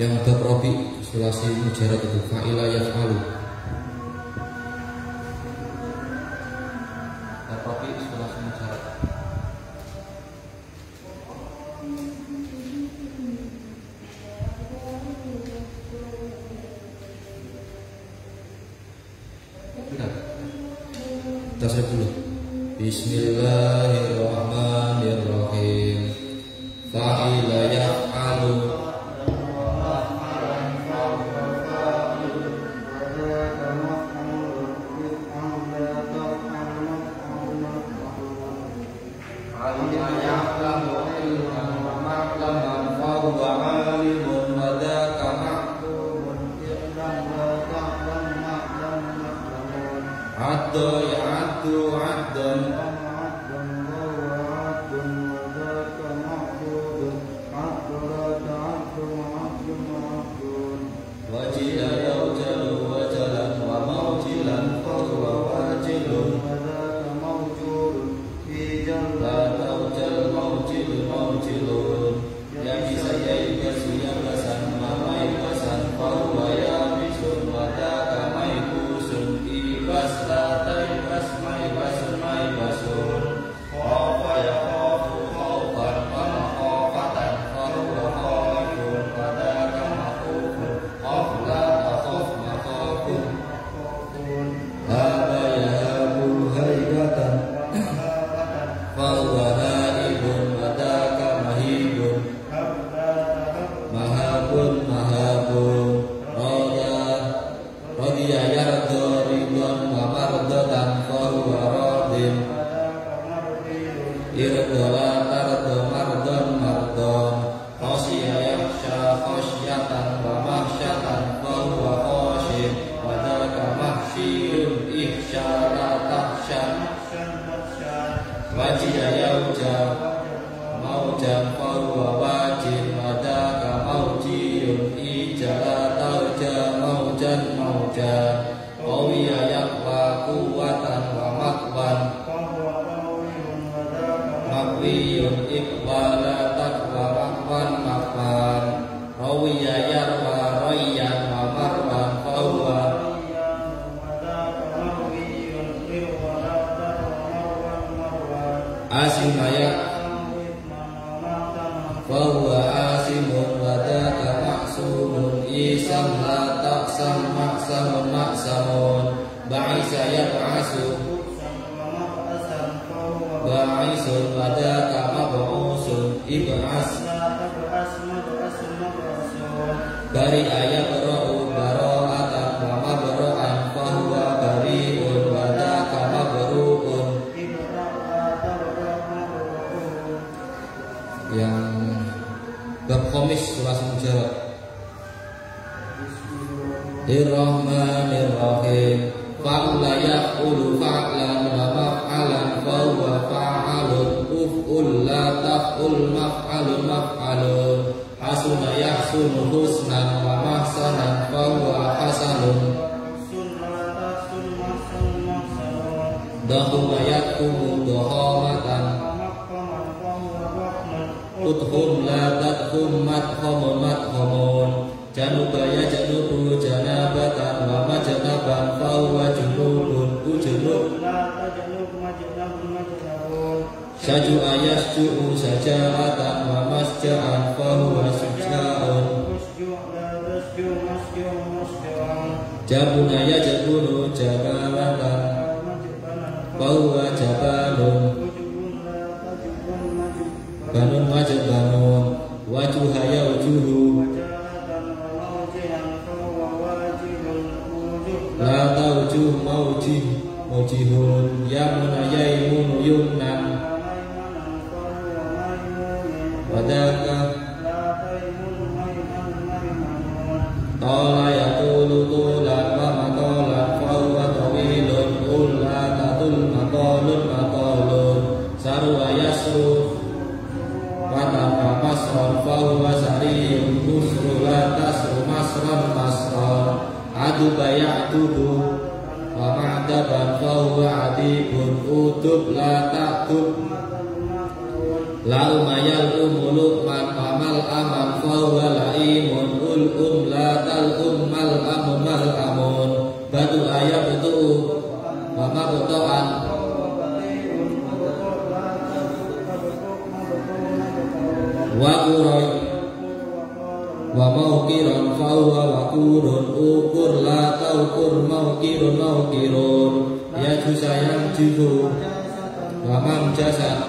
Yang bab robi sulasi mujarad itu fa'ila yaf'alu. Bab robi sulasi mujarad. Tasrif dulu. Bismillahirrahmanirrahim. Fa'ila yaf'alu. Adda ya'addu 'addan wajila yawjalu wajalan wa mawjilan fahuwa wajilun la tawjal mawjilu mawjilun ya bisa yaibasu yabasan mamai basan fahuwa yabisun wa daka maibusun ibas la taibas maibasun maibasun khawfa ya khawfu khawfan wa makhawfatan fahuwa khawfun wa daka makhufun khawla takhuf makhafun haba yahabu haibatan fahuwa haibun wa daka mahibun mahabun mahabun radiya yardo ridon wa mardatan fahuwa radin irdola tardo mardon mardon khosya yakhsha khosyatan wa mahsyatan fahuwa khosyin wa daka mahsyiyun ihsyara takhsyan wajia yauja maujan fahuwa wajin wa daka maujiyun ijala tauja maujan maujan qawiya yaqwa kuwatan wa maqwan maqwiyun iqbala taqwa maqwan maqwan qawiya yarwa rayyan wa marwan fahuwa asimaya fahuwa asimun wa daka maqsumun isam la taqsam maqsamun maqsamun ba'isa yab'asu ba'isun wa daka mab'usun ib'as bari ayabra'u bara'atan wa mabra'an fahuwa bari'un wa daka mabru'un. Yang bab khomis sulasi mujarad. Bismillahirrahmanirrahim. Fa'la yaqulu fa'lan wa maf'alan fahuwa fa'alun uf'ul la taf'ul maf'alun maf'alun hasuna yahsunu husnan wa mahsanan fahuwa hasanun dahuma yakumu dohamatan udhum la tadhum madhamun madhamun janubaya janubu janabatan wa majnaban fahuwa junubun ujunub saju ayasju'u saja'atan wa masja'an fahuwa suja'un jabuna yajabunu jabalatan fahuwa jabalun banun wajbanun wajuhaya ujuhu la taujuh maujihun yamuna yaimunu yumnan wadaka tola yatulu tulan wa matolan fahuwa tawilun ulla tatul matolun matolun saru ayasru watama masron fahuwa sariyun kusru la tasru masron masron adu bayatudu wa ma'daban fahuwa adibun udub la ta'dub la umayal umuluk man pamal aman fahuwa laimun ul la tal'um mal amun batu ayat itu mama butoan wa quroi wa mauqiran fa huwa waqurun ukur la taukur mauqirun ya jusayang juhu wa mamjasa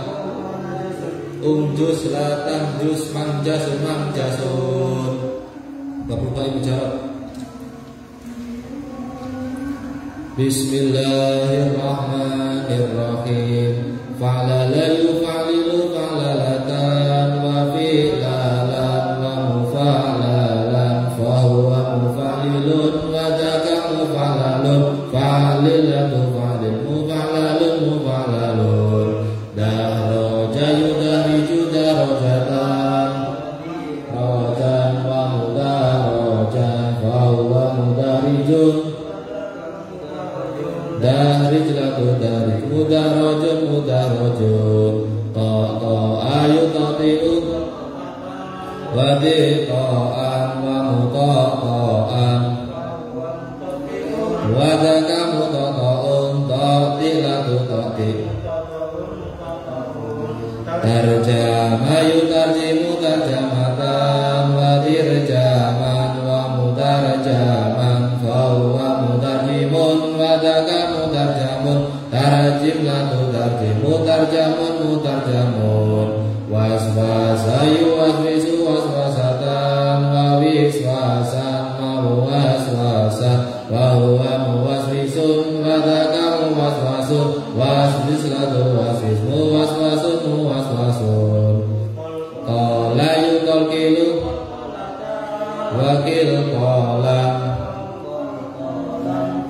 jus la tanjus mamjasun Bapak Ibu jawab. Bismillahirrahmanirrahim. Fa'lala yufa'lilu fa'lalatan wa fi'lalan wa mufa'lalan fa huwa mufa'lilun wa dzaka mufa'lalun fa'lilatu fa'lil mufa'lalun mufa'lalun dahraja yudariju darajatan rajan wa mudarajan fa huwa mudarijun darij laku darij mudarajun ta ayu tati'un wa diqa'an wa mutaqa'an wa dzaka mutaqa'un tati laku tati tarjama yutarjimu tarjamatan wa dirjaman wa mudarjaman fa huwa mudarjimun wa dzaka mudarjamun tarjim la tudarjimu tarjamun mudarjamun waswasa yuwaswisu waswasatan wa wiswasan wa waswasan wa huwa muwaswisun wa dzaka muwaswasun waswis la tuwaswis muwaswasun muwaswasun qala yuqalu wakil qala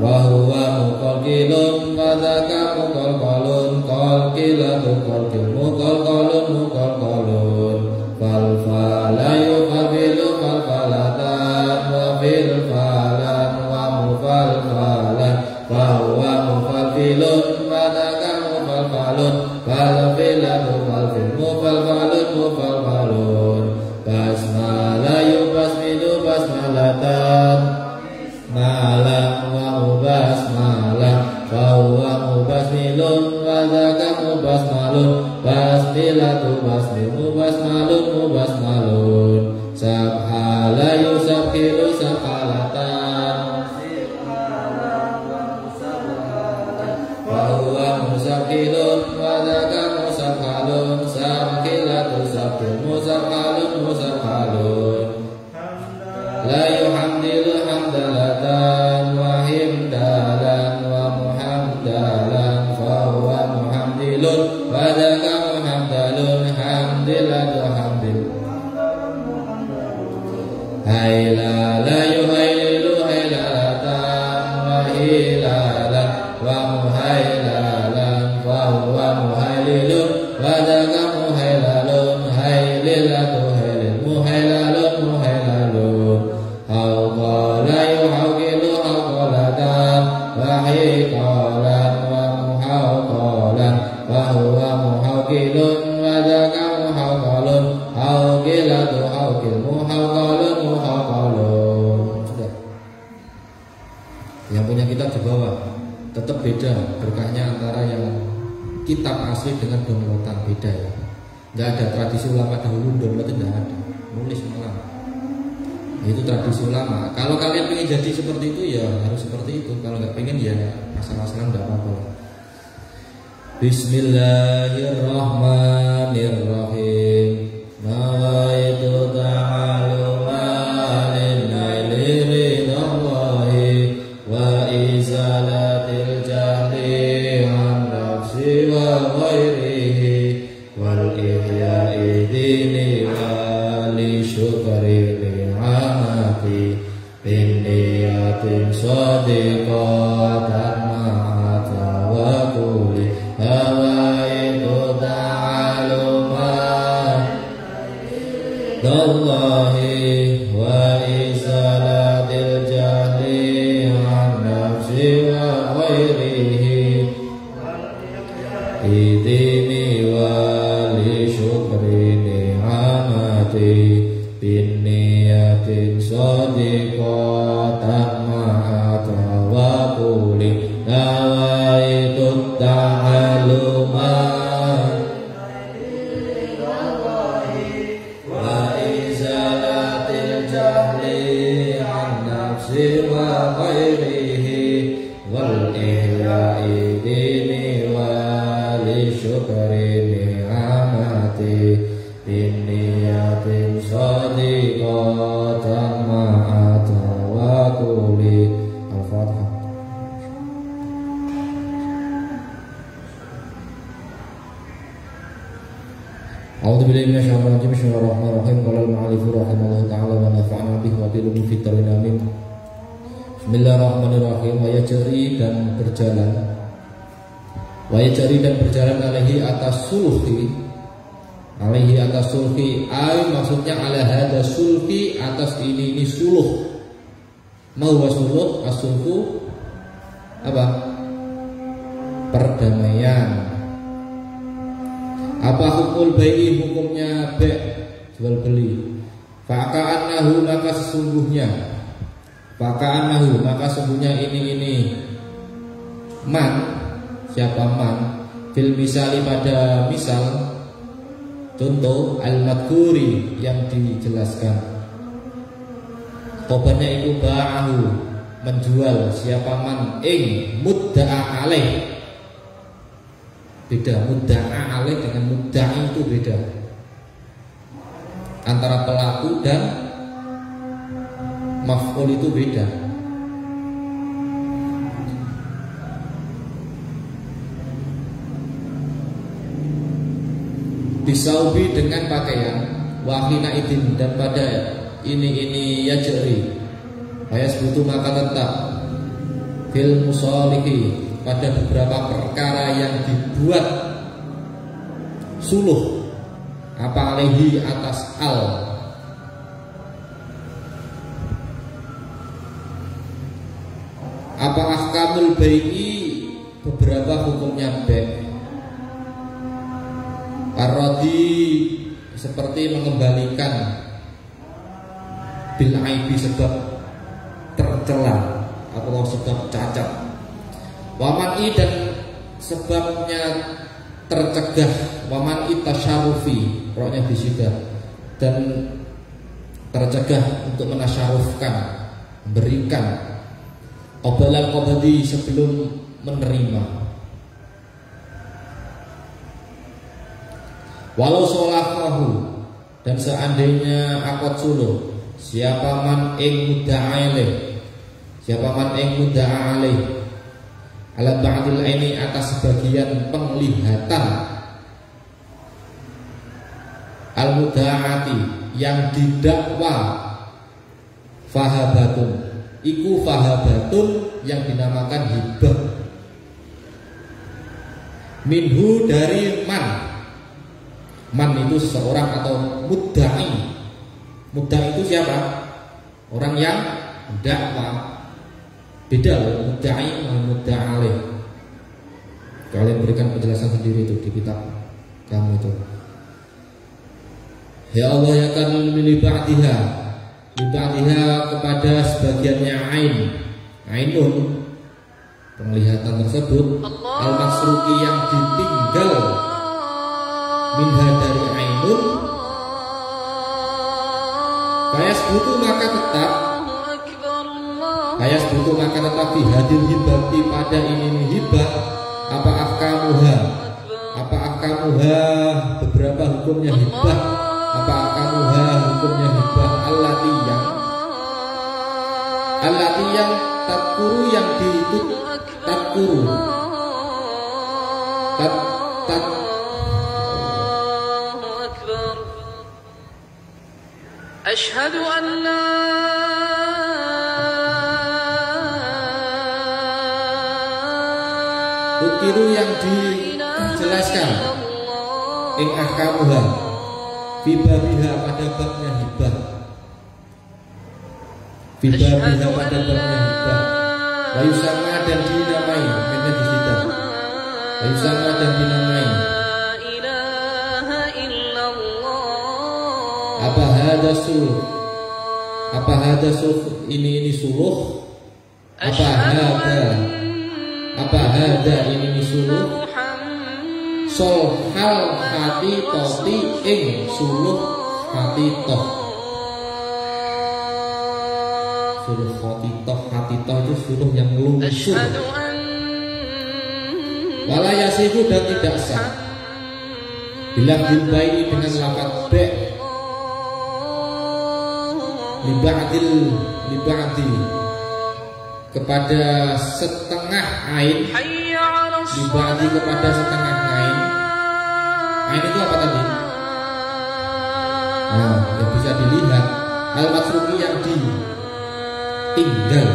wa huwa muqallilun wa dzaka muqallilun qalqilatu qalqil muqallilun fal fala yuqabilu fal falatan wa fil falan wa mufal falan wa huwa mufalfilun wa dzaka mufalfalun fal filatu fal fil mufalfalun mufalfalun basmala yubasmilu basmalatan malam wa mubasmalah fa huwa mubasmilun wa dzaka mubasmalun basmilatu basmil mubasmalun mubasmalun sabhala yusabhilu sabhalatan fa huwa musabhilun wa dzaka musabhalun sabhilatu sabhil musabhalun musabhalun la yuhamdilu hamdalatan wa himdalan wa muhamdalan fa huwa muhamdilun wa dzaka muhamdalun hamdilatu hamdil hailala yuhailu hailalatan wa hilalan wa muhailalan fa huwa muhaililun wa dzaka muhailalun haililatu hailil muhailalun muhailalun hawqala yuhawqilu hawqalatan wa hiqalan wa muhawqalan wa huwa muhawqilun wa dzaka muhawqalun hawqilatu hawqil muhawqalun muhawqalun. Sudah. Yang punya kitab di bawah tetap beda berkahnya antara yang kitab asli dengan downloadan, beda ya. Nggak ada tradisi ulama dahulu download, itu nggak ada, nulis malam. Itu tradisi ulama. Kalau kalian ingin jadi seperti itu ya harus seperti itu. Kalau nggak pengen ya masalah-masalah nggak apa-apa. Bismillahirrahmanirrahim. Nawaitu ta'aluma lin-naili ridallahi wa izalatil jahli an nafsi wa ghairihi wal ihya'i dini wa li syukri li'amati bin niyatin sadiqatan ma'a tawakkuli hawaitu ta'aluma dallahi wa izalatil jahli an nafsi wa ghairihi idini wa li syukri ni'amati bin niyatin sadiqatan ma'a tawakkuli nawaitu ta'alluma wa izalatil jahli an nafsi wa ghairihi wal ihya'i dini wa li syukri ni'amati biniyatin sadiqatan ma'a tawakkuli. Al-Fatihah. A'udzu billahi minasyaitonir rajim. Bismillahirrahmanirrahim. Qala al-mu'allif rahimahullahu ta'ala wa nafa'ana bihi wa bihi fid darin amin. Bismillahirrahmanirrahim. Wa yajri dan berjalan. Wa yajri dan berjalan alaihi atas sulhi. Alaihi atas sulhi. Maksudnya ala hada sulhi, atas ini suluh. Mau wasuluh as-sulhu apa? Perdamaian. Apa hukum bayi? Hukumnya jual beli. Faka'annahu maka sesungguhnya ini man. Siapa man? Fil misali pada misal. Contoh al-madhkuri yang dijelaskan. Khobarnya itu ba'ahu, menjual. Siapa man ing mudda'a alaih. Beda, mudda'a alaih dengan mudda'i itu beda. Antara pelaku dan maf'ul itu beda. Bisaubi dengan pakaian, wahina idin dan pada ini yajri. Ayas butuh maka tetap fil musolihi pada beberapa perkara yang dibuat suluh. Apa alaihi atas al. Apa ahkamul bai'i beberapa hukumnya bai'. Ar-radi seperti mengembalikan bil aibi sebab tercela atau sebab cacat. Waman'i dan sebabnya tercegah. Waman'i tasyarufi, rohnya disida, dan tercegah untuk menasyarufkan, berikan qabalan qabdi sebelum menerima. Walau sholakahu dan seandainya akad suluh. Siapa man ing mudda'alaih, siapa man ing mudda'alaih ala ba'dil aini atas sebagian penglihatan al mudda'ati yang didakwa fahabatun iku fahabatun yang dinamakan hibah minhu dari man. Man itu seseorang atau mudda'i. Mudda'i itu siapa? Orang yang dakwa. Beda loh, mudda'i sama mudda'alaih. Kalian berikan penjelasan sendiri itu di kitab kamu itu. Ya Allah ya kan li ba'diha kepada sebagiannya ainun penglihatan tersebut al-masruki yang ditinggal minha dari ainun kayas butuh maka tetap dihadir hibati pada ini hibah apa ahkamuha beberapa hukumnya hibah apa ahkamuha hukumnya hibah allati yang tatkuru yang dihitung tatkuru Asyhadu an la tukiru yang dijelaskan ing ahkamuha fibabiha pada babnya hibah fibabiha pada babnya hibah wayusama dan dinamai maknanya di situ wayusama dan dinamai apa hada suluh Apa ada ini suluh? Apa ada ini suluh? Sohal hati toti ing suluh hati toh. Suluh hati toh itu suluh yang lusuh. Walayasiku dan tidak sah. Bila bilbai dengan lafaz be liba'adil kepada setengah ain, liba'adil kepada setengah ain. Ain itu apa tadi? Nah, yang bisa dilihat al-masruki yang ditinggal,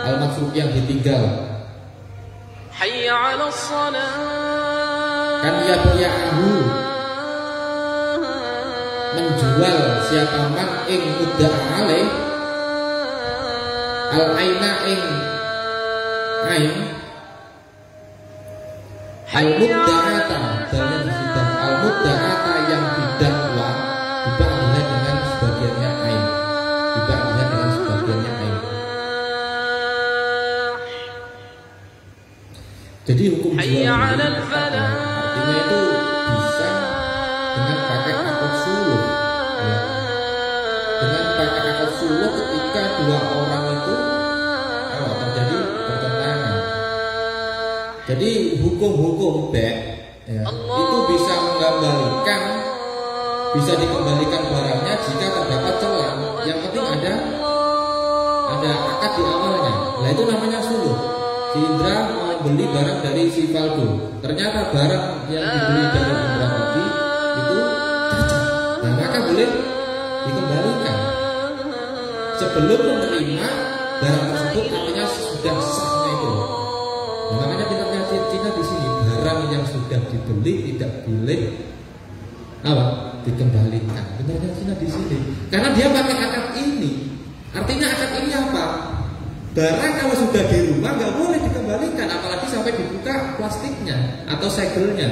al-masruki yang ditinggal. Kan yabi'ahu menjual siapa man ing udah alaih al aina ing ain al mudda'ata dan sudah al mudda'ata yang didakwa dibandingkan dengan sebagiannya ain, dibandingkan dengan sebagiannya ain. Jadi hukum jual artinya itu bisa dengan pakai akad suluh, ya. Dengan pakai akad suluh ketika dua orang itu terjadi pertentangan. Jadi hukum-hukum ya, itu bisa mengembalikan, bisa dikembalikan barangnya jika terdapat celah. Yang penting ada akad di awalnya. Nah itu namanya suluh. Si Indra mau beli barang dari si Valdo, ternyata barang yang dibeli dari Indra tadi itu cacat. Nah maka boleh dikembalikan sebelum menerima barang tersebut, artinya sudah sahnya itu. Nah, makanya pintarnya Cina di sini, barang yang sudah dibeli tidak boleh dikembalikan. Pintarnya Cina di sini, karena dia pakai akad ini. Artinya akad ini apa? Barang kalau sudah di rumah nggak boleh dikembalikan, apalagi sampai dibuka plastiknya atau segelnya.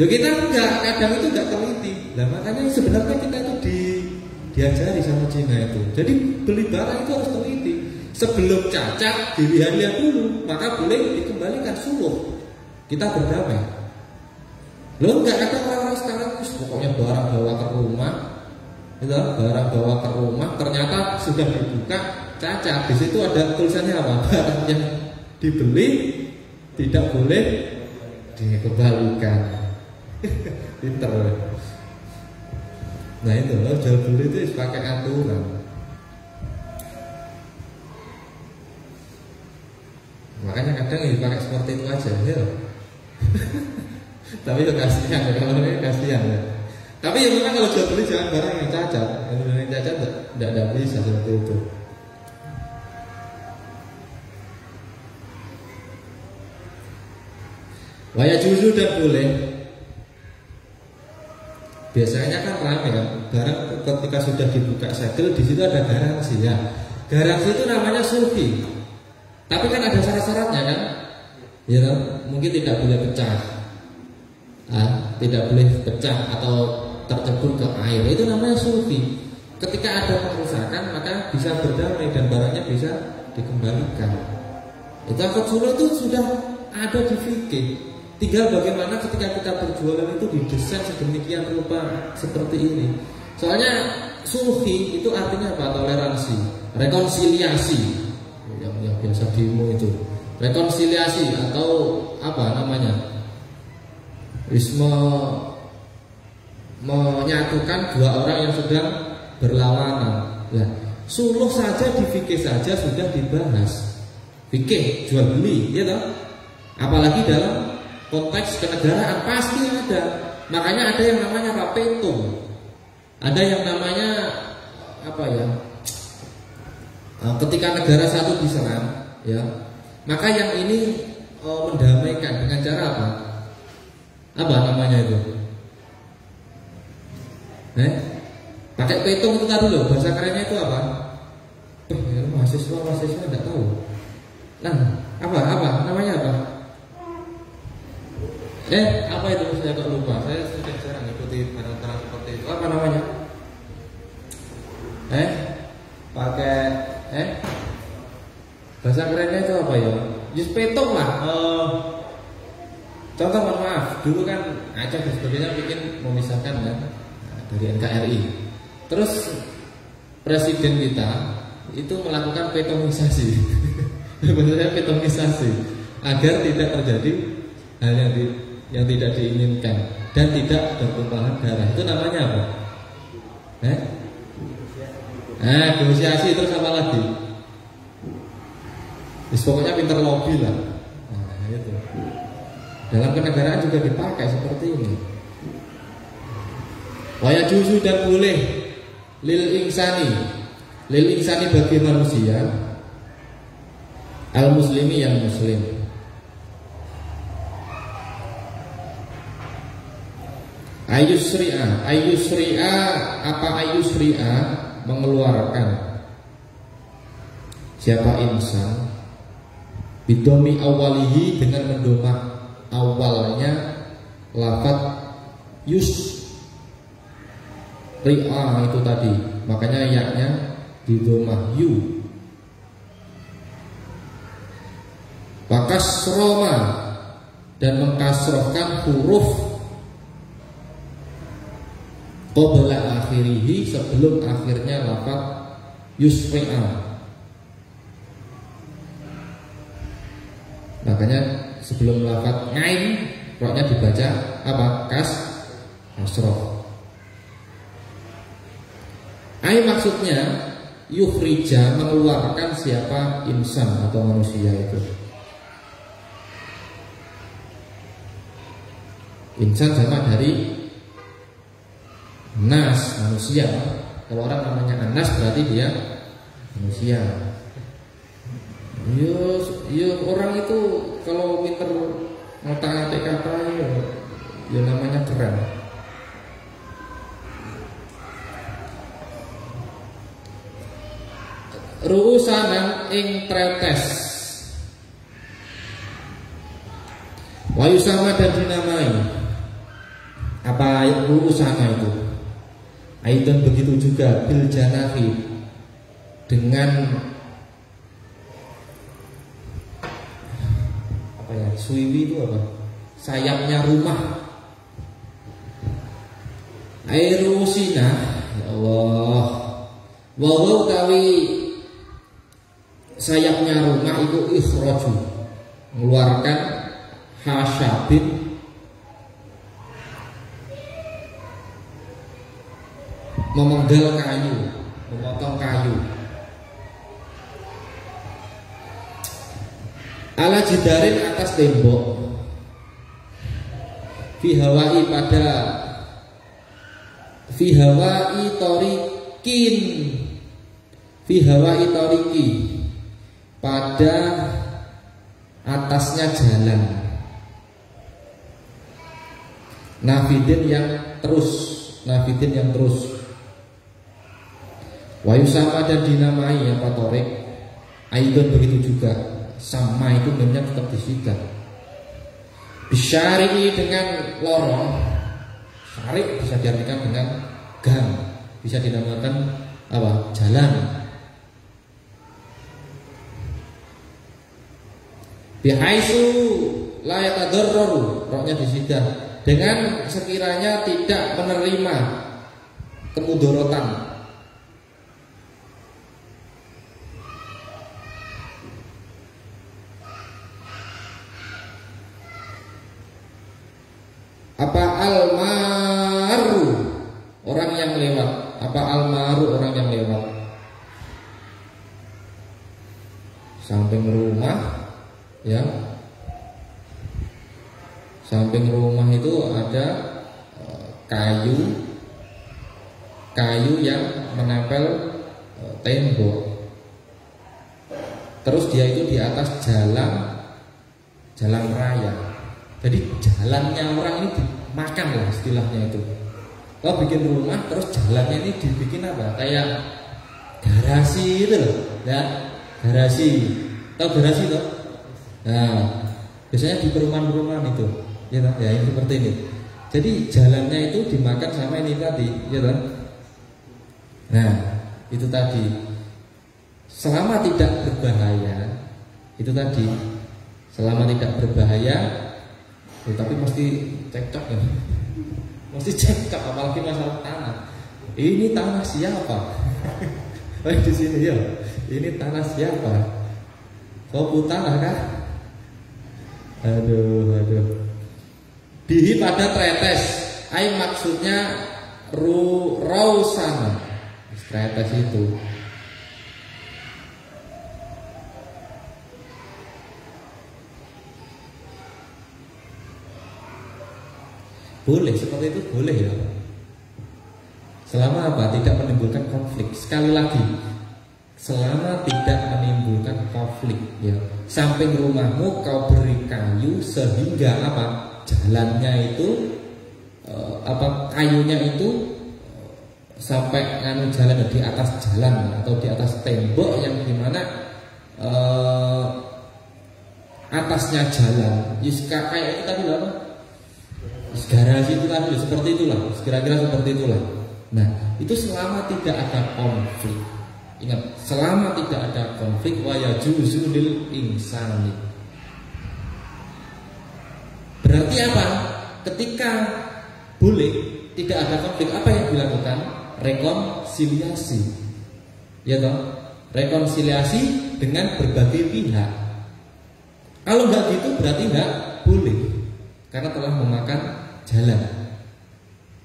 Loh kita enggak, kadang itu nggak teliti. Nah makanya sebenarnya kita itu diajari sama Cina itu. Jadi beli barang itu harus teliti. Sebelum cacat dilihat-lihat dulu, maka boleh dikembalikan suluh. Kita berdamai. Loh enggak ada orang-orang sekarang pokoknya barang bawa ke rumah, itu barang bawa ke rumah ternyata sudah dibuka cacat. Di situ ada tulisannya apa? Barang yang dibeli tidak boleh dikembalikan. Pinter. Nah itu loh, jual beli itu pakai aturan. Makanya kadang ya pakai seperti itu aja ya. Tapi itu kasihan ya, kalau ini kasihan ya. Tapi ya memang kalau jual beli jangan barang yang cacat. Yang cacat tidak bisa seperti itu. Waya juzu dan boleh. Biasanya kan ramai kan, barang ketika sudah dibuka segel di situ ada garansi ya. Garansi itu namanya sulhi. Tapi kan ada syarat-syaratnya kan, ya mungkin tidak boleh pecah, tidak boleh pecah atau tercebur ke air. Itu namanya sulhi. Ketika ada kerusakan maka bisa berdamai dan barangnya bisa dikembalikan. Itu akad suluh itu sudah ada di fikih. Tinggal bagaimana ketika kita berjualan itu didesain sedemikian rupa seperti ini. Soalnya sulhi itu artinya apa? Toleransi, rekonsiliasi, yang biasa demo itu, rekonsiliasi atau apa namanya? Menyatukan dua orang yang sedang berlawanan. Nah, suluh saja di fikih saja sudah dibahas. Fikih jual beli, ya toh? Apalagi dalam konteks kenegaraan pasti ada. Makanya ada yang namanya rapetum, ada yang namanya apa ya? Ketika negara satu diserang, ya, maka yang ini mendamaikan dengan cara apa? Apa namanya itu? Pakai petung itu tadi loh. Bahasa kerennya itu apa? Mahasiswa tidak tahu. Nah, apa namanya apa? Apa itu saya kok lupa. Saya sudah jarang ikuti barang-barang seperti itu. Apa namanya? Pak Bahasa kerennya itu apa ya? Just petung lah. Contoh, mohon maaf, dulu kan Aceh dan sebagainya bikin memisahkan kan dari NKRI. Terus presiden kita itu melakukan petomisasi, sebenarnya petomisasi agar tidak terjadi hal yang tidak diinginkan dan tidak bertumpahan darah. Itu namanya apa? Negosiasi. Terus apa lagi? Pokoknya pinter lobby lah. Nah, itu. Dalam kenegaraan juga dipakai seperti ini. Waya juzu dan boleh lil insani bagi manusia al muslimi yang muslim ayusri'a mengeluarkan siapa insan bidomi awalihi dengan mendomah awalnya lafaz yusri'a itu tadi, makanya yaknya didomah yu. Wakasroma dan mengkasrohkan huruf qabla akhirihi sebelum akhirnya lafaz yusri'a. Makanya sebelum lafaz ngain roknya dibaca apa? Kasroh. Maksudnya yukhrija mengeluarkan siapa insan atau manusia itu. Insan sama dari nas, manusia. Kalau orang namanya anas berarti dia manusia. Ya orang itu kalau pinter ngotak-ngatik kata ya namanya keren. Ruusanan ing tretes wayusama dan dinamai. Apa ruusana itu? Aidan begitu juga bil janahi dengan apa ya? Suiwi itu apa? Sayapnya rumah. Airusina, ya Allah. Walau tawi sayapnya rumah itu ikhraju, mengeluarkan hasyabin memenggal kayu, memotong kayu. Ala jidarin atas tembok, fi hawai torikin, fi hawai toriki pada atasnya jalan, nafidin yang terus. Wayusama dan dinamai apa torik. Aidon begitu juga, sama itu memangnya tetap disikat. Bisyari dengan lorong, syari bisa diartikan dengan gang, bisa dinamakan apa? Jalan. Bihaisu la yatadarraru, roknya disikat dengan sekiranya tidak menerima kemudorotan. Apa almaru orang yang lewat? Apa almaru orang yang lewat? Samping rumah, ya. Samping rumah itu ada kayu yang menempel tembok. Terus dia itu di atas jalan raya. Jadi jalannya orang ini dimakan lah istilahnya itu. Kalau bikin rumah terus jalannya ini dibikin apa? Kayak garasi itu loh, ya. Garasi. Tahu garasi toh? Nah, biasanya di perumahan-perumahan itu, ya, ini seperti ini. Jadi jalannya itu dimakan sama ini tadi, ya kan? Nah, itu tadi. Selama tidak berbahaya, Itu tadi, selama tidak berbahaya, tapi mesti cekcok ya. Mesti cekcok, apalagi masalah tanah. Ini tanah siapa? Di sini ya. Ini tanah siapa? Kau tanah kan? Aduh. Bihi pada tretes, ai maksudnya rausana. Tretes itu. Boleh, seperti itu boleh ya. Selama apa? Tidak menimbulkan konflik. Sekali lagi, selama tidak menimbulkan konflik ya. Samping rumahmu kau beri kayu sehingga apa? Jalannya itu kayunya itu sampai jalan di atas jalan atau di atas tembok yang dimana atasnya jalan. Yuska kayak kita dulu apa? Garasi itu tadi seperti itulah, kira-kira seperti itulah. Nah, itu selama tidak ada konflik. Ingat, selama tidak ada konflik wa yajuzu lil insani. Berarti apa? Ketika boleh tidak ada konflik, apa yang dilakukan? Rekonsiliasi. Ya toh? Rekonsiliasi dengan berbagai pihak. Kalau nggak gitu berarti nggak boleh. Karena telah memakan jalan.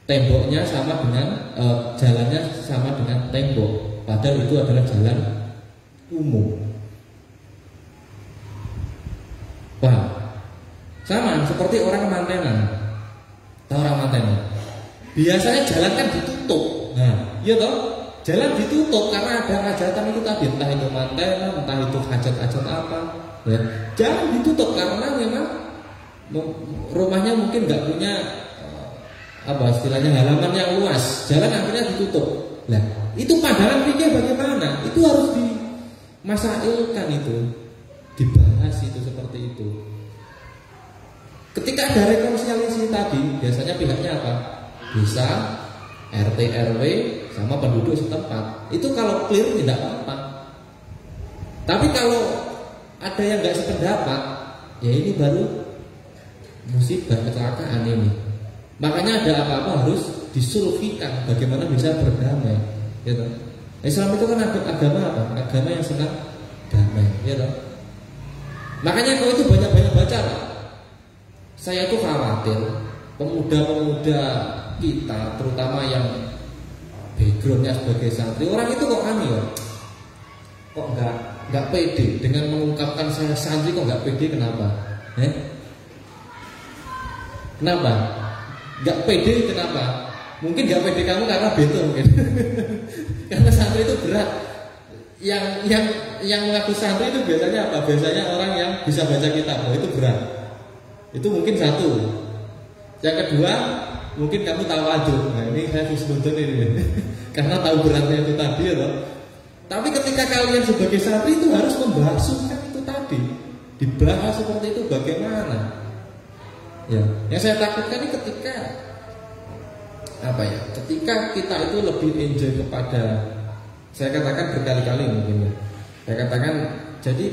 Temboknya sama dengan jalannya sama dengan tembok, padahal itu adalah jalan umum. Paham? Sama seperti orang mantenan. Tahu orang mantenan? Biasanya jalan kan ditutup. Nah, iya toh? Jalan ditutup karena ada hajatan itu tadi, entah itu mantenan, entah itu hajat-hajat apa. Ya. Jalan ditutup karena memang rumahnya mungkin nggak punya istilahnya halaman yang luas, jalan akhirnya ditutup. Nah, itu pandangan pikir bagaimana? Itu harus dimasailkan, itu dibahas, itu seperti itu. Ketika ada rekonsiliasi tadi, biasanya pihaknya apa? Bisa RT RW sama penduduk setempat. Itu kalau clear tidak apa-apa. Tapi kalau ada yang nggak sependapat, ya ini baru musibah, kecelakaan ini. Makanya ada apa-apa harus disulfikan, bagaimana bisa berdamai, ya toh? Islam itu kan agama apa? Agama yang senang damai, ya toh? Makanya kau itu banyak-banyak baca Pak. Saya tuh khawatir pemuda-pemuda kita, terutama yang backgroundnya sebagai santri, orang itu kok kok nggak pede dengan mengungkapkan saya santri, kok nggak pede, kenapa? Kenapa? Gak pede kenapa? Mungkin gak pede kamu karena bento mungkin. Karena santri itu berat. Yang mengaku santri itu biasanya apa? Biasanya orang yang bisa baca kitab. Oh, itu berat. Itu mungkin satu. Yang kedua, mungkin kamu tahu aja. Nah, ini saya husnudon ini. Karena tahu beratnya itu tadi ya toh. Tapi ketika kalian sebagai santri itu harus membahaskan itu tadi. Dibahas seperti itu bagaimana? Ya, yang saya takutkan ini ketika ketika kita itu lebih enjoy kepada, saya katakan berkali-kali mungkin ya, saya katakan, jadi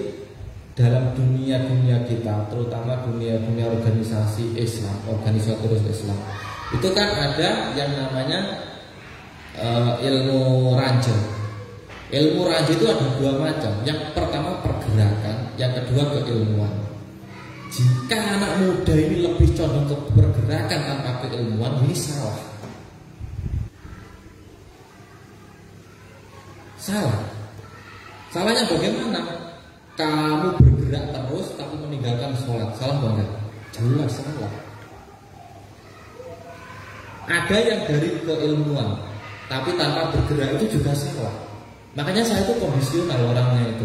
dalam dunia kita, terutama dunia organisasi Islam, organisator Islam, itu kan ada yang namanya ilmu raja. Ilmu raja itu ada dua macam. Yang pertama pergerakan, yang kedua keilmuan. Jika anak muda ini lebih condong ke pergerakan tanpa keilmuan, ini salah. Salahnya bagaimana? Kamu bergerak terus tapi meninggalkan sholat, salah enggak? Jelas salah. Ada yang dari keilmuan tapi tanpa bergerak, itu juga salah. Makanya saya itu kondisional orangnya itu.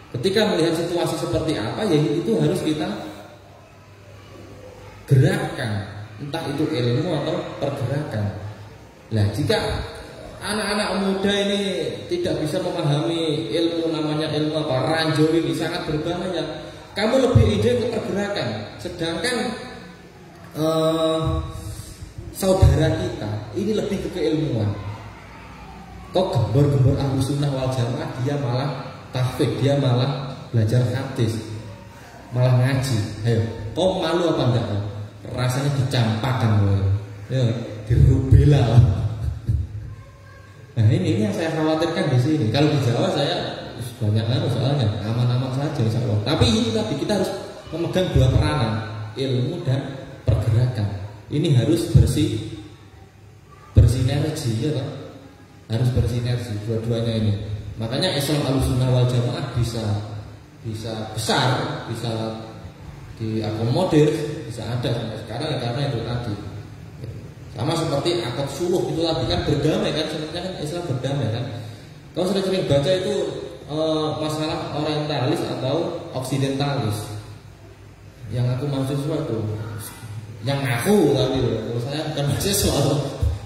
Ketika melihat situasi seperti apa, ya itu harus kita gerakkan, entah itu ilmu atau pergerakan. Nah, jika anak-anak muda ini tidak bisa memahami ilmu, namanya ilmu apa, ranjo ini sangat berbahaya. Kamu lebih ide ke pergerakan, sedangkan saudara kita ini lebih ke keilmuan. Kok gembor-gembor Ahlus Sunnah wal Jamaah, dia malah tahfidz, dia malah belajar hadis malah ngaji. Ayo, kau malu apa enggak? Rasanya dicampakkan loh. Ya, dirubela. Nah ini yang saya khawatirkan di sini. Kalau di Jawa saya banyak soalnya aman-aman saja insya Allah. Tapi ini tadi kita harus memegang dua peranan, ilmu dan pergerakan. Ini harus bersinergi ya Pak. Harus bersinergi dua-duanya ini. Makanya Islam Ahlussunnah wal Jamaah bisa besar, bisa diakomodir, bisa ada sampai sekarang ya karena itu tadi. Sama seperti akad suluh itu tadi kan berdamai kan, sebenarnya kan Islam berdamai kan. Kalau sering-sering baca itu masalah orientalis atau oksidentalis. Yang aku mahasiswa tuh, yang aku tapi kalau saya bukan mahasiswa.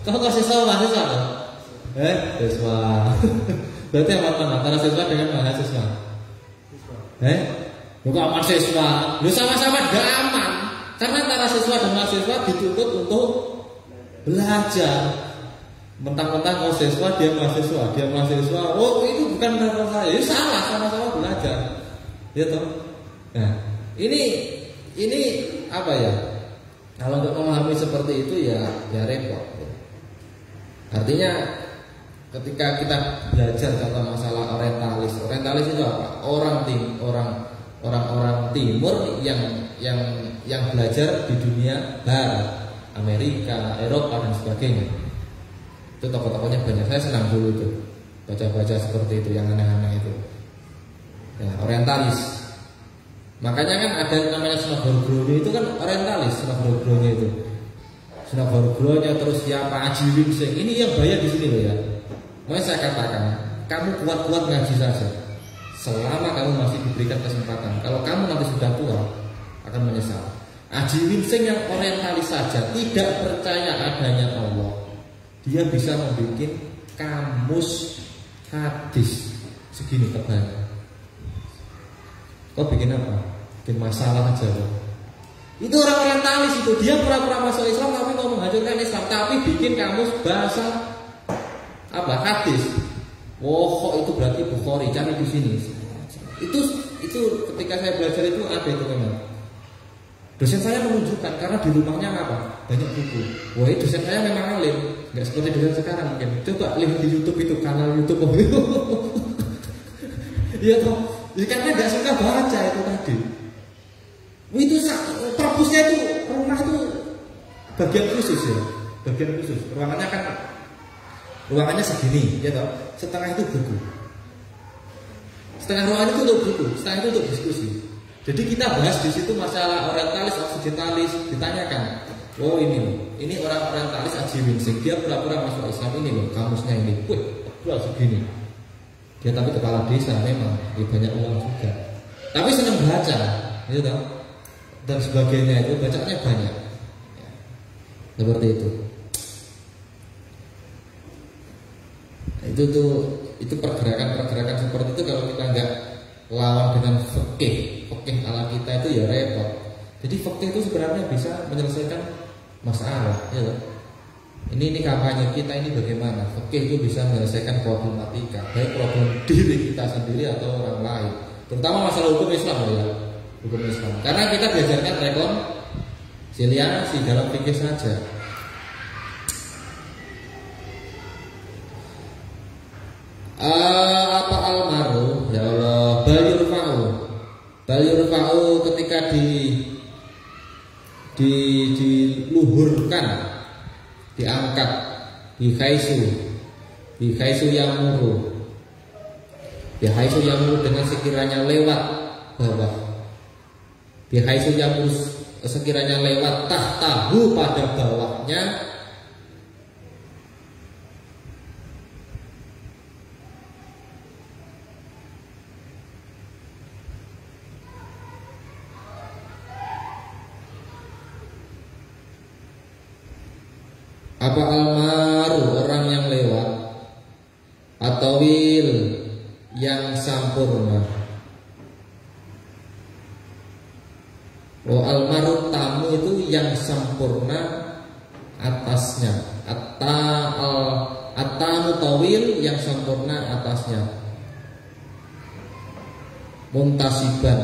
Kamu mahasiswa loh? Siswa. Berarti apa antara siswa dengan mahasiswa? Bukan mahasiswa. Lu sama-sama gak aman. Karena antara siswa dan mahasiswa dituntut untuk belajar. Mentang-mentang oh siswa dia mahasiswa. Oh itu bukan benar saya. Itu salah, sama-sama belajar. Ya toh. Nah, ini apa ya? Kalau untuk memahami seperti itu ya repot. Artinya ketika kita belajar tentang masalah orientalis itu apa? Orang-orang timur yang belajar di dunia barat, Amerika, Eropa dan sebagainya. Itu tokoh-tokohnya banyak. Saya senang dulu itu baca-baca seperti itu yang aneh-aneh itu. Ya, orientalis. Makanya kan ada namanya Sunaborgronya itu kan orientalis, Sunaborgronya itu. Sunaborgronya terus siapa Haji Winsing. Ini yang bahaya di sini loh ya. Makanya saya katakan, kamu kuat-kuat ngaji saja. Selama kamu masih diberikan kesempatan. Kalau kamu nanti sudah tua akan menyesal. Haji Winsing yang orientalis saja tidak percaya adanya Allah. Dia bisa membuat kamus hadis segini tebalnya. Kau bikin apa? Bikin masalah aja loh. Itu orang orientalis itu. Dia pura-pura masuk Islam tapi mau menghancurkan Islam. Tapi bikin kamus bahasa apa? Hadis. Oh, kok itu berarti Bukhari. Cari di sini. Itu ketika saya belajar itu ada itu memang. Dosen saya menunjukkan karena di rumahnya apa? Banyak buku. Wah, dosen saya memang alim, nggak seperti dosen sekarang mungkin. Coba lihat di YouTube itu kanal YouTube itu. Iya toh, ya, karena nggak suka baca itu tadi. Itu perpusnya itu rumah itu bagian khusus ya, bagian khusus. Ruangannya segini, ya toh. Setengah itu buku. Setengah ruangan itu untuk buku, setengah itu untuk diskusi. Jadi kita bahas di situ masalah orientalis, oksidentalis, ditanyakan, oh ini loh, ini orang orientalis Haji Winsing, dia pura-pura masuk Islam ini loh, kamusnya ini, tebal segini. Dia tapi kepala desa memang, dia banyak uang juga. Tapi senang baca, gitu toh, dan sebagainya itu bacanya banyak. Ya, seperti itu. Nah, itu pergerakan seperti itu kalau kita nggak lawan dengan fikih ala kita itu ya repot. Jadi fikih itu sebenarnya bisa menyelesaikan masalah, ya loh. Ini kampanye kita ini bagaimana? Fikih itu bisa menyelesaikan problematika, baik problem diri kita sendiri atau orang lain. Terutama masalah hukum Islam ya, hukum Islam. Karena kita diajarkan rekonsiliasi dalam fikih saja. Apa almaru? Ya Allah, Balyurfa'u ketika diluhurkan, diangkat, bihaisu yamuru dengan sekiranya lewat bawah, bihaisu yamuru sekiranya lewat tahtahu pada bawahnya. Apa almaru orang yang lewat atau wil yang sampurna. Oh, almaru tamu itu yang sempurna atasnya. At-tamu tawil yang sempurna atasnya. muntasiban,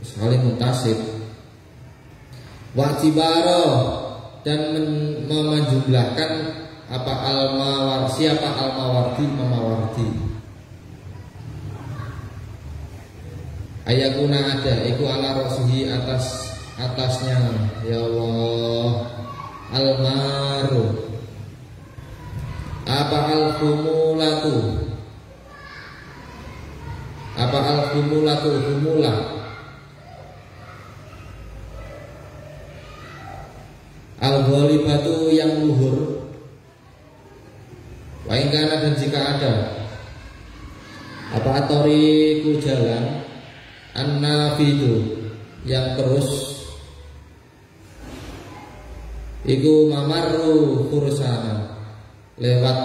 saling muntasib. Wajibaro, dan menjumlahkan apa siapa al-mawardi. Ayakuna ada iku ala rasihi atasnya ya Allah almaru apa al-khumulatu khumulah al-ghalibatu yang luhur wa ingkana, dan jika ada apa atoriku jalan an-nafidu yang terus iku mamaru fursanan lewat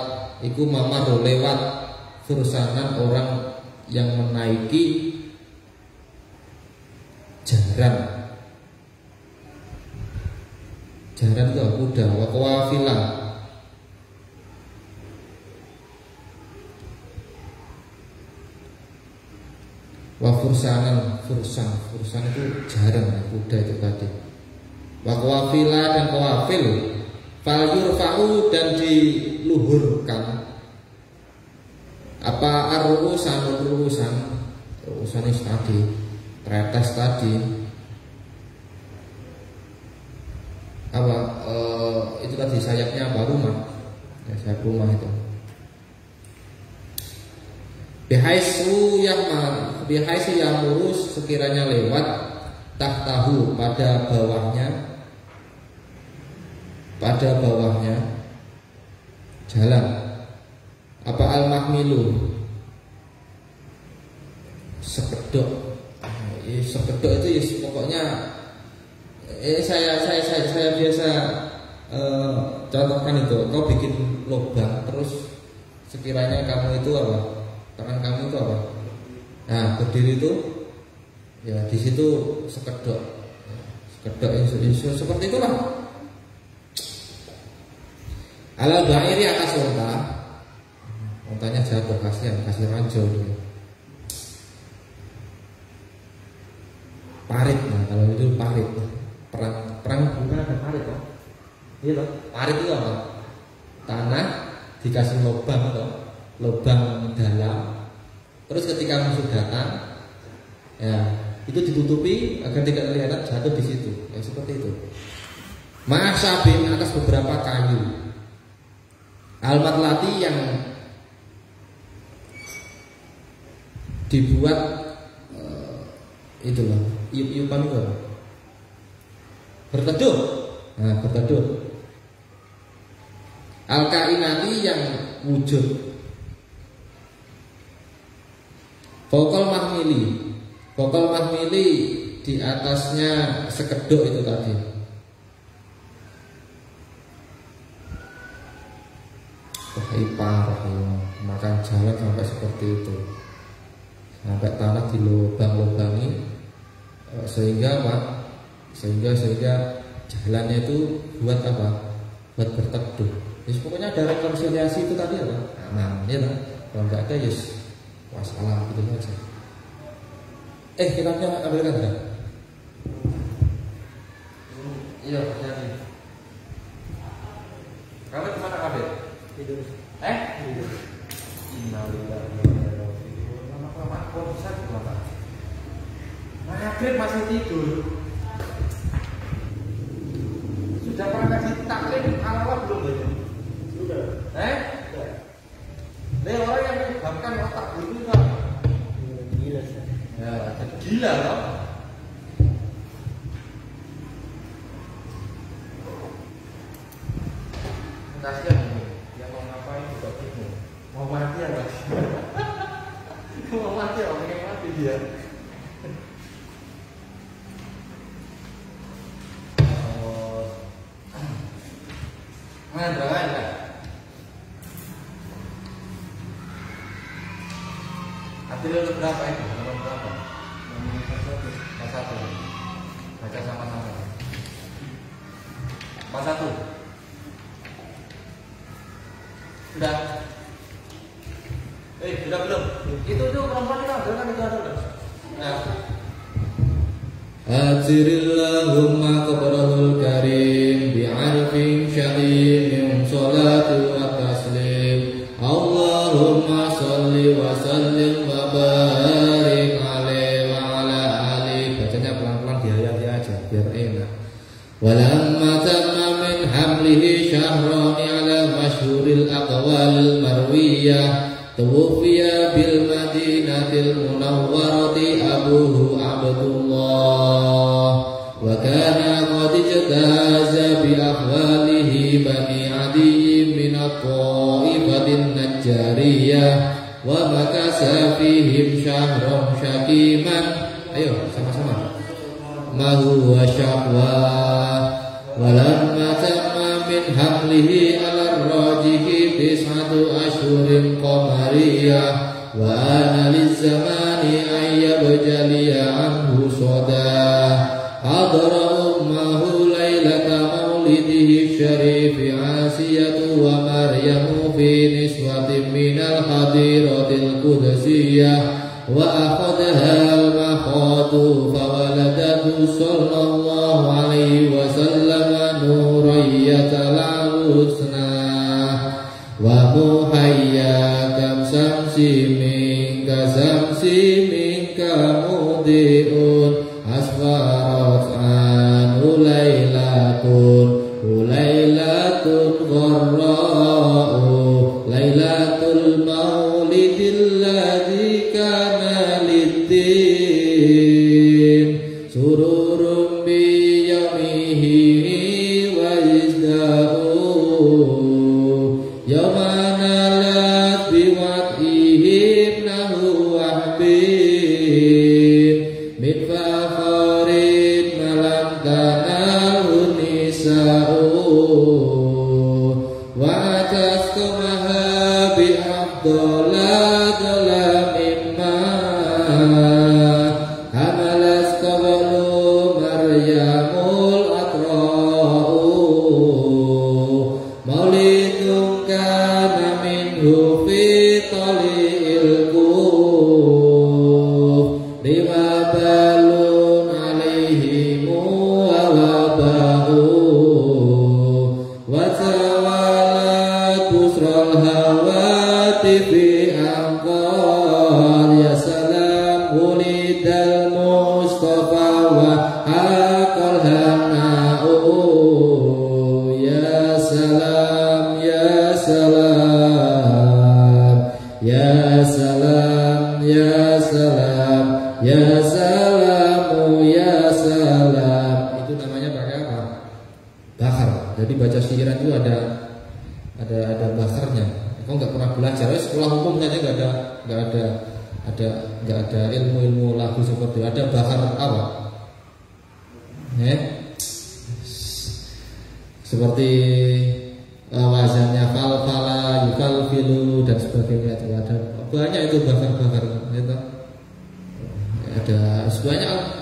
fursanan orang yang menaiki jaran itu kuda wa qawafilan wa fursan itu jarang kuda itu tadi. Wa qawafila dan qawafil fal yurfa'u, dan diluhurkan apa urusan itu tadi, tretes tadi apa itu tadi sayapnya apa rumah ya, sayap rumah itu bihaisu yang lurus sekiranya lewat tahtahu pada bawahnya jalan apa al-mahmilu sekedok itu ya pokoknya saya biasa contohkan itu, kau bikin lubang terus sekiranya kamu itu apa, tangan kamu itu apa, nah berdiri itu ya di situ sekedok seperti itulah. Ala ba'iri atas ontanya jatuh, kasihan, kasih ranjau gitu. Parit, nah kalau itu parit, perang bukan ada parit toh, iya toh, parit itu apa? Tanah dikasih lubang dalam, terus ketika musuh datang, ya itu ditutupi agar tidak kelihatan jatuh di situ, ya seperti itu. Ma'asabin atas beberapa kayu, almatlati yang dibuat itulah iup-iupan itu apa? Berteduh. Nah, berteduh. Al-kainati yang wujud. Fokal mahmili di atasnya sekedok itu tadi. Parah ya, makan jalan sampai seperti itu, sampai tanah dilubang-lubangi sehingga jalannya itu buat apa? Buat berteduh. Jadi pokoknya ada rekonsiliasi itu tadi apa? Aman, ya lah. Kalau nggak ada, yes, wassalam gitu aja. Kitabnya ambilkan nggak? Iya, hati-hati. Kamu kemana kabel? Tidur. Tidur. Lama-lama kok bisa gimana? Maghrib masih tidur. Sudah pernah kasih taklim awal belum ya? Sudah. Sudah. Dia orang yang menyebabkan otak itu kan gila sih. Ya, jadi gila loh. Kasihan ini, dia mau ngapain juga bingung. Mau mati apa sih? Mau mati orang yang mati dia. Berapa? Hasil lu berapa itu? Nomor berapa? Nomor 1. Baca sama-sama. 41. Sudah? Sudah belum? Itu perempuan kita ambil kan itu ada. Ajrillahumma qabrahul karim bi'arfin syarimin salatu wa taslim. Allahumma salli wa sallim wa barik alaihi wa ala alihi. Bacanya pelan-pelan dihayati aja biar enak. Walamma tamma min hamlihi syahrani ala masyhuril aqwalil marwiyah tuwfiya bil madinatil munawwarati abuhu Abdullah wa kana qad ijtaza bi akhwalihi bani Adi min at-ta'ifatin najjariyah wa makasa fihim syahran syakiman. Ayo sama-sama. Ma huwa syaqwa walamma tamma min hamlihi ala rajihi tis'atu ashhurin qamariyah wa ana lizzamani ayyabjaliya anhu sodah hadra ummahu laylata maulidihi syarifi asiyatu wa maryamu fi niswatin minal hadiratil qudsiyah wa akhadha al-makhatu fawaladatu sallallahu alaihi wasallam nurayyatan husna wa muhayyakam samsi minka mudiun asfarat anu laylatun gharra'u laylatul maulidil ladzi kana lid-din sururun bi yaumihi wa izda'u yawmana lat bi wad'ihi nahu wahbin min fakharin malam tanahu nisa'u wa atastumaha bi afdala mimma hamalas qabalu maryamul atra'u maulidun kana minhu fi tali'il kuf lima balun alaihimu wa wabahu wa tawalat busral hawati fi angkar ya salam wulidal mustafa wa haqal hana'u ya salam ya salam ya salam ya salam ya salamu ya salam. Itu namanya pakai apa? Bahar. Jadi baca syiran itu ada baharnya. Kau nggak pernah belajar, sekolah hukum saja nggak ada ilmu lagu seperti itu. Ada bahar apa? Seperti wazannya fal-fala, yukal-filu dan sebagainya itu ada banyak itu bahar-bahar gitu. Ada sebanyak.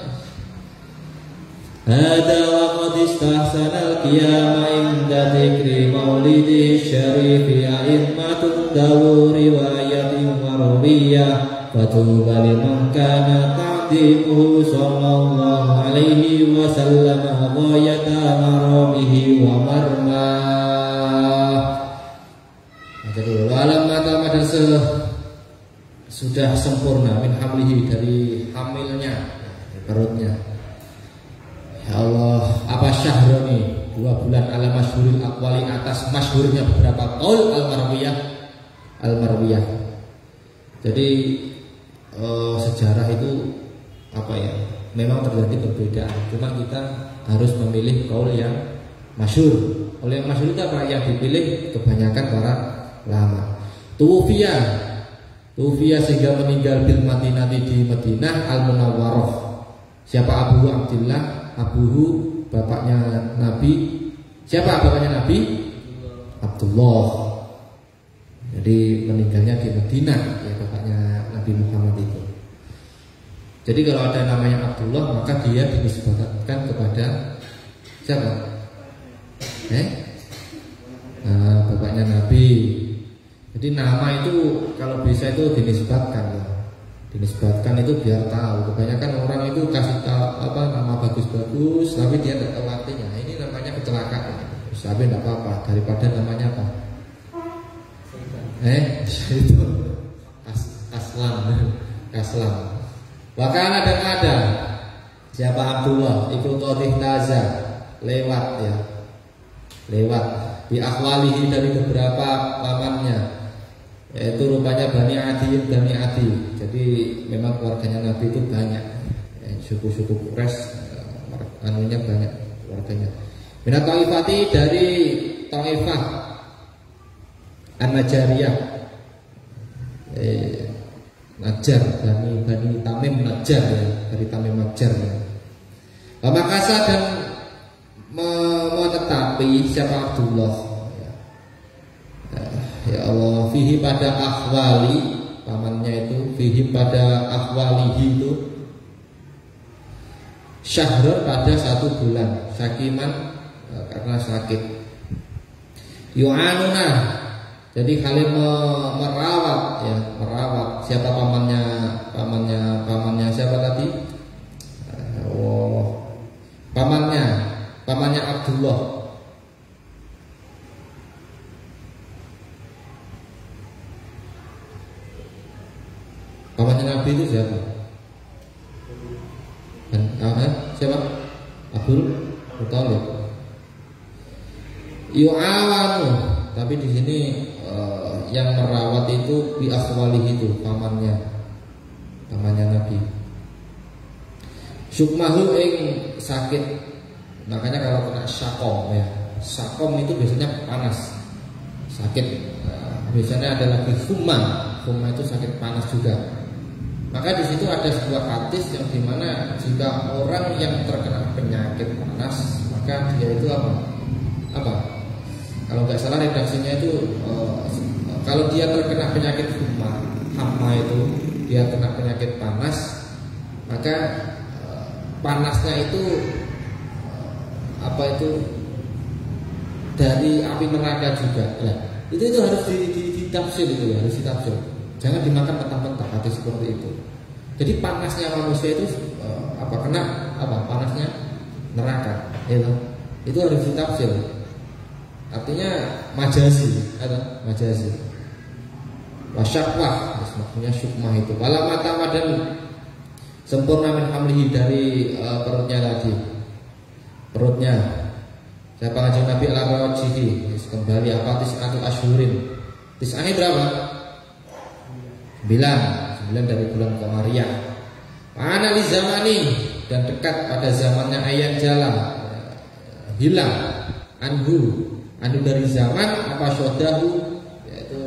Hada wa qad istahsana al-qiyama inda dzikri maulidi syarifi a'immatun dawu riwayatin marwiyah fatuba liman kana ta'dimuhu sallallahu alaihi wasallam ghayata maramihi wa marmah. Jadi alam mata madrasah sudah sempurna min hamlihi dari hamilnya perutnya. Ya Allah, apa syahroni 2 bulan ala masyhuril aqwali atas masyhurnya beberapa qaul al-marwiyah. Jadi sejarah itu apa ya? Memang terjadi perbedaan. Cuma kita harus memilih qaul yang masyhur. Qaul yang masyhur itu apa? Yang dipilih kebanyakan para ulama. Tufiya sehingga meninggal bil Madinah di Madinah al-Munawwarah. Siapa Abu Abdullah? Abuhu bapaknya Nabi. Siapa bapaknya Nabi? Abdullah. Jadi meninggalnya di Madinah ya bapaknya Nabi Muhammad itu. Jadi kalau ada namanya Abdullah maka dia dinisbatkan kepada siapa? Bapaknya Nabi. Jadi nama itu kalau bisa itu dinisbatkan ya. Dinisbatkan itu biar tahu. Kebanyakan orang itu kasih tahu apa nama lurus tapi dia tidak tahu artinya, ini namanya kecelakaan. Tapi tidak apa-apa, daripada namanya apa? Itu kaslam. Bahkan dan ada siapa Abdullah ikut Torih Naza lewat ya, lewat di akhwalihi dari beberapa pamannya, yaitu rupanya Bani Adi. Jadi memang keluarganya Nabi itu banyak, suku-suku Quraisy, anunya banyak keluarganya. Minat Taifati dari Taifah An-Najariyah, Najar, Bani Tamim Najar ya, dari Tamim Najar ya. Makasa dan menetapi siapa Abdullah ya Allah, fihi pada akhwali, pamannya itu fihi pada akhwalihi itu syahrun pada 1 bulan, sakiman karena sakit, yu'anuna jadi kalian merawat ya, merawat siapa pamannya siapa tadi? Pamannya Abdullah. Pamannya Nabi itu siapa? Siapa? Abdul Muthalib. Yu'awanu, tapi di sini yang merawat itu bi akhwalihi itu pamannya Nabi. Sukmahu ing sakit, makanya kalau kena syakom ya, syakom itu biasanya panas, sakit. Biasanya ada lagi humma itu sakit panas juga. Maka di situ ada sebuah hadis yang dimana jika orang yang terkena penyakit panas, maka dia itu apa? Kalau nggak salah redaksinya itu kalau dia terkena penyakit hama itu dia kena penyakit panas, maka panasnya itu dari api neraka juga. Nah, itu harus ditafsir, itu harus ditafsir. Jangan dimakan mentah-mentah hadis seperti itu. Jadi panasnya manusia itu kena panasnya neraka, gitu. Itu harus ditafsir. Artinya majazi, majazi. Wasyakwah, maksudnya syukmah itu. Wala mata dan sempurna min hamlihi dari perutnya tadi. Perutnya. Siapa ngajak Nabi al-Rawajihi kembali apa tis'atu asyhurin. Tis'ahnya berapa? 9 dari bulan Qamariyah. Ana li zamani dan dekat pada zamannya ayat jalan hilang anhu dari zaman apa sodahu, yaitu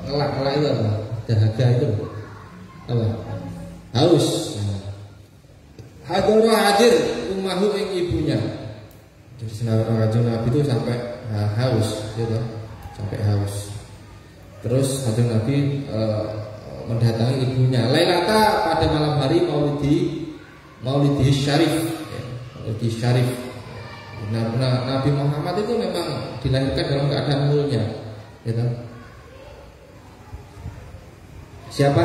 ngelak itu apa? Dahaga itu apa? Haus. Hadara hadir umahu ing ibunya. Jadi Nabi itu sampai haus, gitu. Sampai haus. Terus Kanjeng Nabi mendatangi ibunya. Lailata pada malam hari Maulidi Syarif. Maulidi Syarif. Nabi Muhammad itu memang dilahirkan dalam keadaan mulnya, gitu. Siapa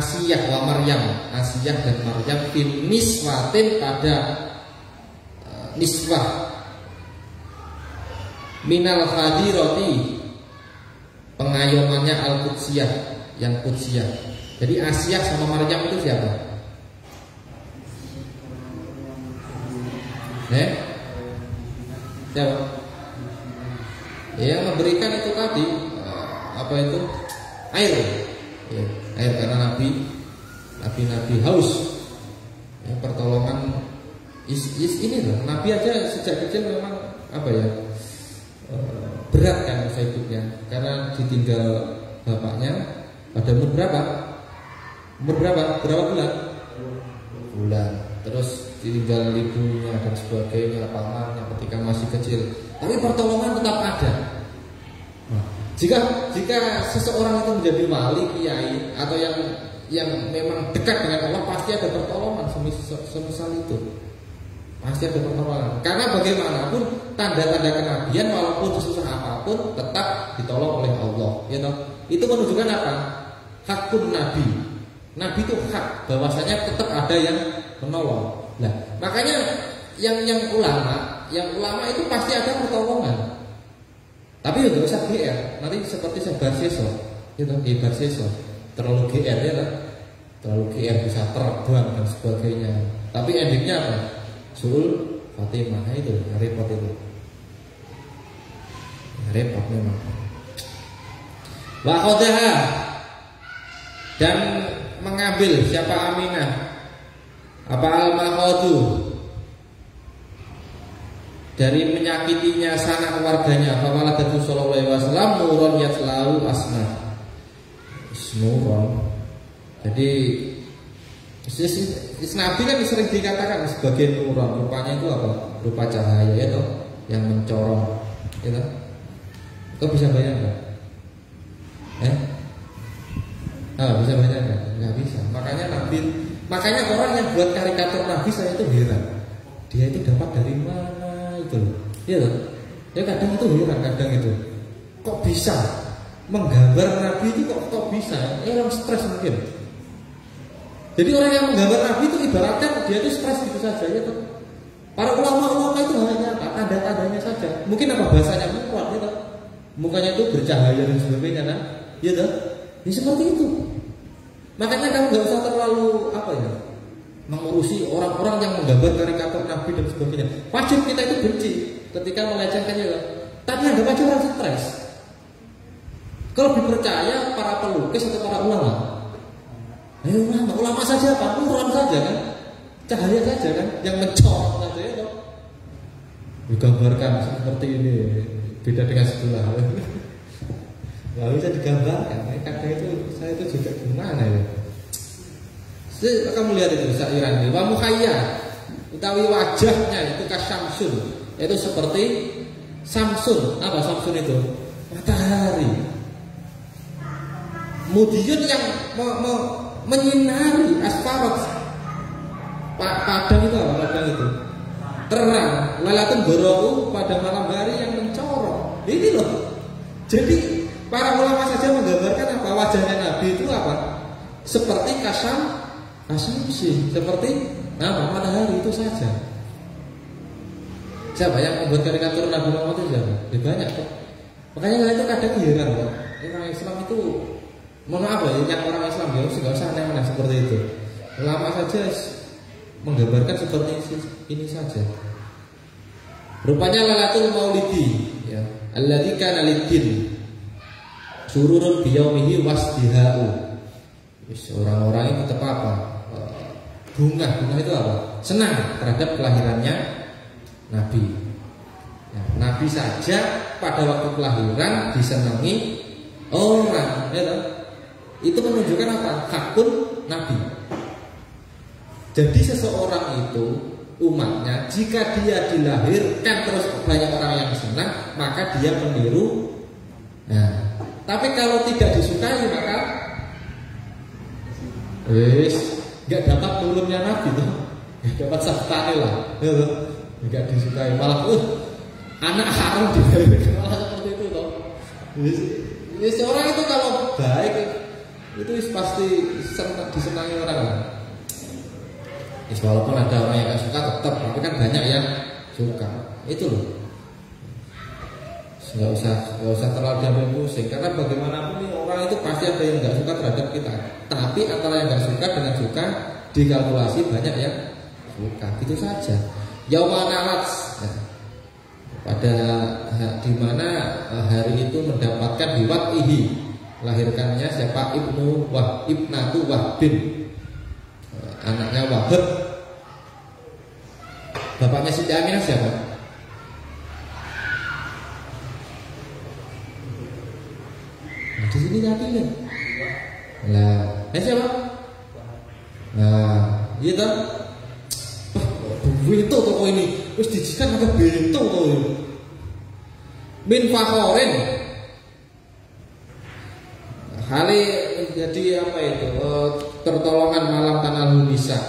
Asiyah wa Maryam, Asiyah dan Maryam fil niswatin pada niswah minal hadirati, pengayomannya al-Qudsiyah, yang Qudsiyah. Jadi Asiyah sama Maryam itu siapa? Siapa? Yang memberikan itu tadi itu air, ya, air karena Nabi haus. Ya, pertolongan ini loh. Nabi aja sejak kecil memang berat kan masa hidupnya karena ditinggal bapaknya pada umur berapa? Berapa bulan. Terus ditinggal ibunya dan sebagainya, pamannya ketika masih kecil. Tapi pertolongan tetap ada. Nah, jika seseorang itu menjadi wali, kiai atau yang memang dekat dengan Allah, pasti ada pertolongan semisal itu. Pasti ada pertolongan. Karena bagaimanapun tanda-tanda kenabian walaupun sesusah apapun tetap ditolong oleh Allah. Ya toh? Itu menunjukkan apa? Hakun Nabi. Nabi itu hak, bahwasanya tetap ada yang menolong. Nah, makanya yang ulama itu pasti ada pertolongan. Tapi ya nggak usah GR, nanti seperti sebar seso, gitu, ibar seso, terlalu GR ya kan? Terlalu GR bisa terbang dan sebagainya. Tapi endingnya apa? Suul Fatimah itu, repot itu, repot memang. Wa khodaha, dan mengambil siapa Aminah, apa al-makhadu, dari menyakitinya sanak keluarganya. Fawaladatu sallallahu alaihi wasallam nuron yatlalu asna. Nuron. Jadi Nabi kan sering dikatakan sebagai nuron. Rupanya itu apa? Rupa cahaya ya toh, yang mencorong. Ya toh? Kau bisa bayangkan? Bisa bayangkan? Nggak bisa. Makanya orang yang buat karikatur Nabi saya itu heran. Dia itu dapat dari mana? Itu, iya loh. Ya kadang itu heran, kadang itu. Kok bisa menggambar Nabi itu kok bisa? Orang stres mungkin. Jadi orang yang menggambar Nabi itu ibaratkan dia itu stres gitu saja ya toh. Para ulama-ulama itu hanya tanda-tandanya saja. Mungkin apa bahasanya kuat gitu. Mukanya itu bercahaya dan sebagainya kan? Iya toh? Ya seperti itu. Makanya kamu nggak usah terlalu mengurusi orang-orang yang menggambar karikatur Nabi dan sebagainya. Wajib kita itu benci ketika melecehkannya. Tapi ada wajib orang stres. Kalau dipercaya para pelukis atau para ulama, ulama saja apa? Nuron saja kan, cahaya saja kan, yang mencorong saja ya toh. Digambarkan seperti ini, beda dengan sebelah. Nggak bisa digambarkan. Kadang itu saya itu juga gimana ya? Kamu lihat itu sairan ini. Wa mukhayya, utawi wajahnya itu kasyamsun, itu seperti Samsun. Apa Samsun itu? Matahari. Mudiyun yang menyinari asfarat. Padang itu apa? Padang itu terang. Lalatun borohu pada malam hari yang mencorong. Ini loh. Jadi para ulama saja menggambarkan apa? Wajahnya Nabi itu apa? Seperti Asyamsi, seperti matahari itu saja. Siapa yang membuat karikatur Nabi Muhammad itu siapa? Ya banyak kok. Makanya kalian itu kadang heran kok. Orang Islam itu, mohon maaf ya, yang orang Islam ya nggak usah aneh-aneh seperti itu. Ulama saja menggambarkan seperti ini saja. Rupanya lalatul maulidi, ya, alladzi kana lidin sururun biyaumihi wasdihau. Orang-orang itu tetap apa? Bunga itu apa? Senang terhadap kelahirannya Nabi. Ya, Nabi saja pada waktu kelahiran disenangi orang. Ya, itu menunjukkan apa? Hakun Nabi. Jadi seseorang itu umatnya, jika dia dilahirkan terus banyak orang yang senang, maka dia meniru. Nah, tapi kalau tidak disukai maka nggak dapat nurunnya Nabi tuh, nggak dapat sahtane lah, nggak disukai, malah anak haram dilahirkan malah seperti itu toh. Seorang itu kalau baik itu pasti disenangi orang lah. Walaupun ada orang yang nggak suka tetap, tapi kan banyak yang suka. Itu loh. Nggak usah terlalu diambil pusing, karena bagaimanapun nih, orang itu pasti ada yang nggak suka terhadap kita. Tapi antara yang nggak suka dengan suka dikalkulasi banyak yang suka, gitu saja. Yaumanat, pada dimana hari itu mendapatkan biwatihi, lahirkannya siapa? Ibnatu Wahbin, anaknya Wahab. Bapaknya Siti Aminah siapa? Di sini yakin lah. Siapa? Nah, gitu. Bento toko ini, terus dijikan agak bento toko ini. Min fakhorin. Hali jadi apa itu? Pertolongan malam tanah nisa.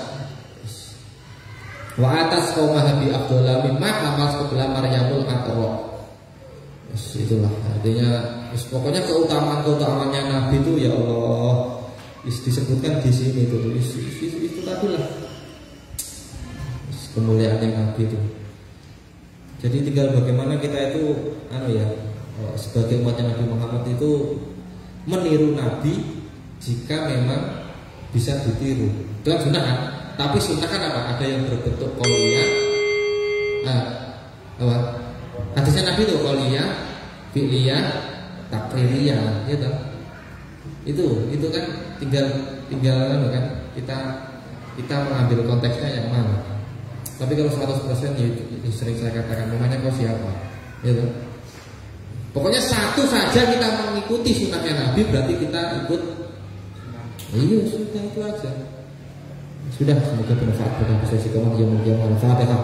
Wa atas kaum Nabi Abdullah mimma amal sebelah Maryamul Atro. Itulah artinya, pokoknya keutamaannya Nabi itu ya Allah disebutkan di sini itu tadi lah. kemuliaan Nabi itu. Jadi tinggal bagaimana kita itu sebagai umatnya Nabi Muhammad itu meniru Nabi jika memang bisa ditiru. Itu kan sunnah kan? Tapi sunnah kan apa? Ada yang berbentuk qauliyah. Hadisnya Nabi itu qauliyah, fi'liyah, taqririyah, gitu. Itu kan tinggal kan kita mengambil konteksnya yang mana. Tapi kalau 100% ya sering saya katakan, namanya kau siapa, gitu. Pokoknya satu saja kita mengikuti sunnahnya Nabi, berarti kita ikut. Iya, sudah itu aja. Sudah, semoga bermanfaat dan bisa istiqomah yang Al-Fatihah.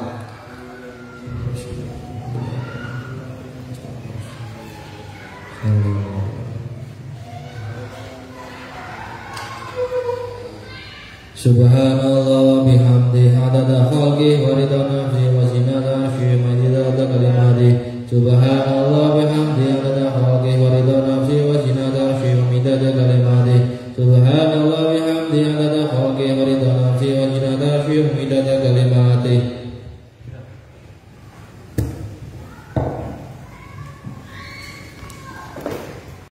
Subhanallah bihamdi adada khalqi wa ridha nafsi wa zinata arshi wa midada kalimati. Subhanallah bihamdi adada khalqi wa ridha nafsi wa zinata arshi wa midada kalimati. Subhanallah bihamdi adada khalqi wa ridha nafsi wa zinata arshi wa midada kalimati.